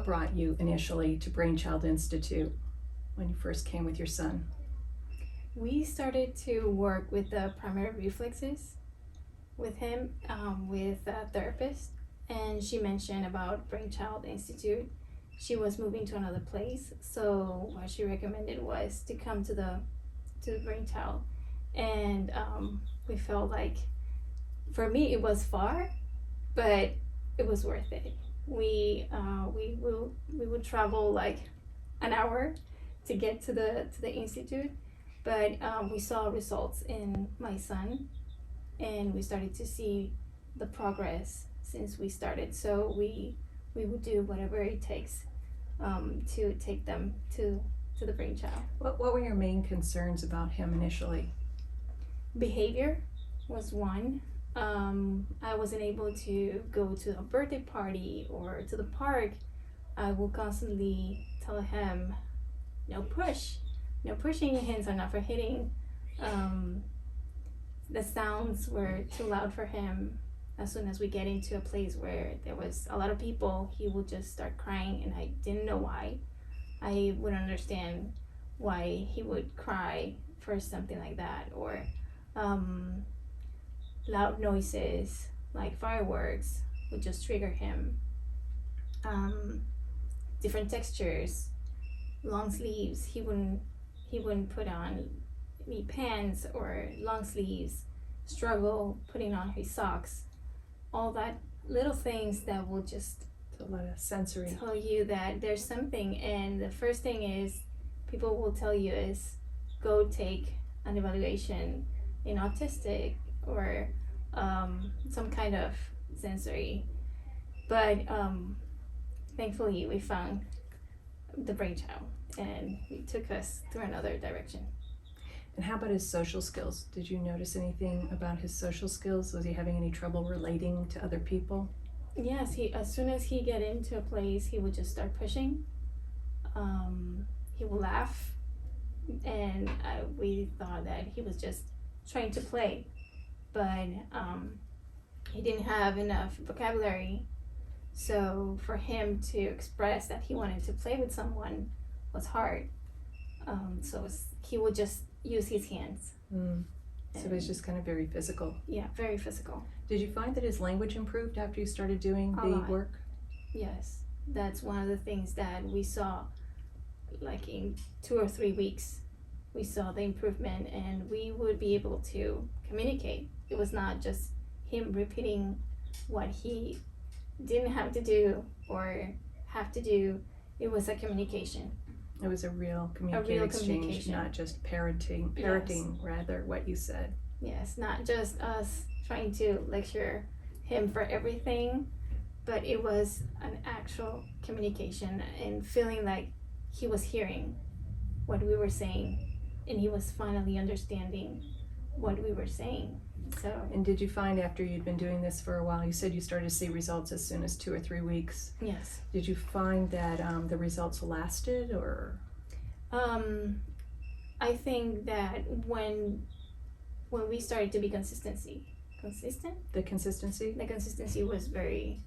What brought you initially to Brainchild Institute when you first came with your son? We started to work with the primary reflexes with him, with a therapist, and she mentioned about Brainchild Institute. She was moving to another place, so what she recommended was to come to the Brainchild, and we felt like, for me, it was far, but it was worth it. We would travel like an hour to get to the institute, but we saw results in my son, and we started to see the progress since we started. So we would do whatever it takes to take them to the Brainchild. What were your main concerns about him initially? Behavior was one. I wasn't able to go to a birthday party or to the park. I will constantly tell him, no push, no pushing, hands are not for hitting. The sounds were too loud for him. As soon as we get into a place where there was a lot of people, he would just start crying, and I didn't know why. I wouldn't understand why he would cry for something like that, or loud noises like fireworks would just trigger him. Different textures, long sleeves. He wouldn't put on any pants or long sleeves. Struggle putting on his socks. All that little things that will just A lot of sensory. tell you that there's something. And the first thing is people will tell you is go take an evaluation in autistic or some kind of sensory. But thankfully we found the Brainchild, and it took us through another direction. And how about his social skills? Did you notice anything about his social skills? Was he having any trouble relating to other people? Yes, he, as soon as he get into a place, he would just start pushing. He would laugh, and we thought that he was just trying to play, but he didn't have enough vocabulary. So for him to express that he wanted to play with someone was hard. He would just use his hands. So it was just kind of very physical. Yeah, very physical. Did you find that his language improved after you started doing A the lot. work? Yes, that's one of the things that we saw, like in 2 or 3 weeks, we saw the improvement, and we would be able to communicate. It was not just him repeating what he didn't have to do or have to do. It was a communication. It was a real communication exchange, communication. not just parroting rather what you said. Yes, not just us trying to lecture him for everything, but it was an actual communication and feeling like he was hearing what we were saying, and he was finally understanding what we were saying. So, And did you find after you'd been doing this for a while, you said you started to see results as soon as 2 or 3 weeks. yes. Did you find that the results lasted, or? I think that when we started to be consistent, The consistency? the consistency was very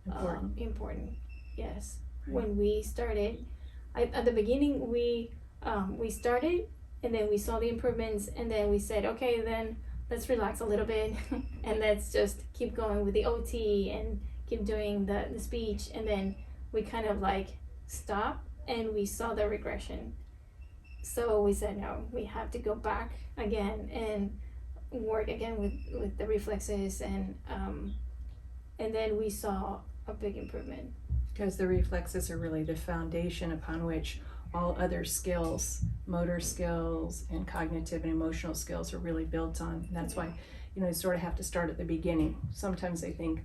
Important. important. Yes. Right. When we started, at the beginning we started, and then we saw the improvements, and then we said, okay, then let's relax a little bit and let's just keep going with the OT and keep doing the speech, and then we kind of like stopped, and we saw the regression. So we said, no, we have to go back again and work again with the reflexes, and then we saw a big improvement. Because the reflexes are really the foundation upon which all other skills, motor skills and cognitive and emotional skills are really built on. And that's why, you sort of have to start at the beginning. Sometimes they think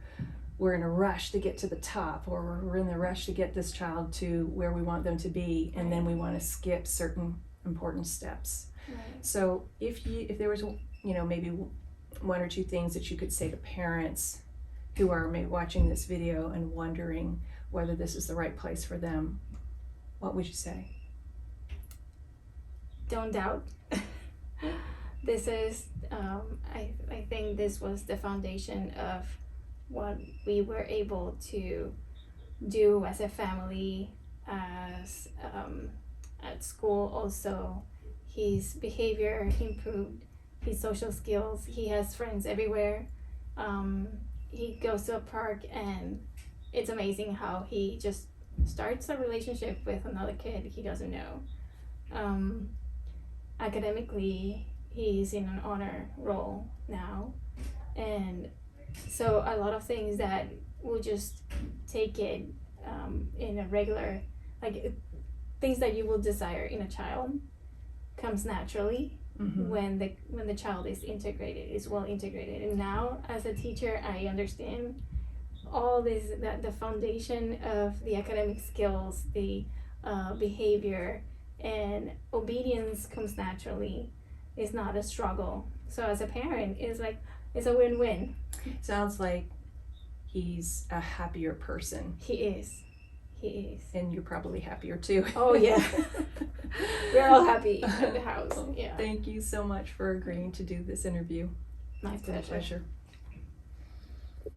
we're in a rush to get to the top, or we're in the rush to get this child to where we want them to be, and then we want to skip certain important steps. Right. So if there was, maybe 1 or 2 things that you could say to parents who are maybe watching this video and wondering whether this is the right place for them, what would you say? Don't doubt. This is, I think this was the foundation of what we were able to do as a family, as at school also. His behavior improved, his social skills. He has friends everywhere. He goes to a park, and it's amazing how he just starts a relationship with another kid he doesn't know. Academically, he's in an honor role now, and so a lot of things that will just take it in a regular, like things that you will desire in a child comes naturally when the child is well integrated. And now as a teacher, I understand all this, that the foundation of the academic skills, the behavior and obedience comes naturally. It's not a struggle. So as a parent, it's a win-win. Sounds like he's a happier person. He is. And you're probably happier too. Oh yeah. We're all happy at the house. Yeah. Thank you so much for agreeing to do this interview. My It's been a pleasure.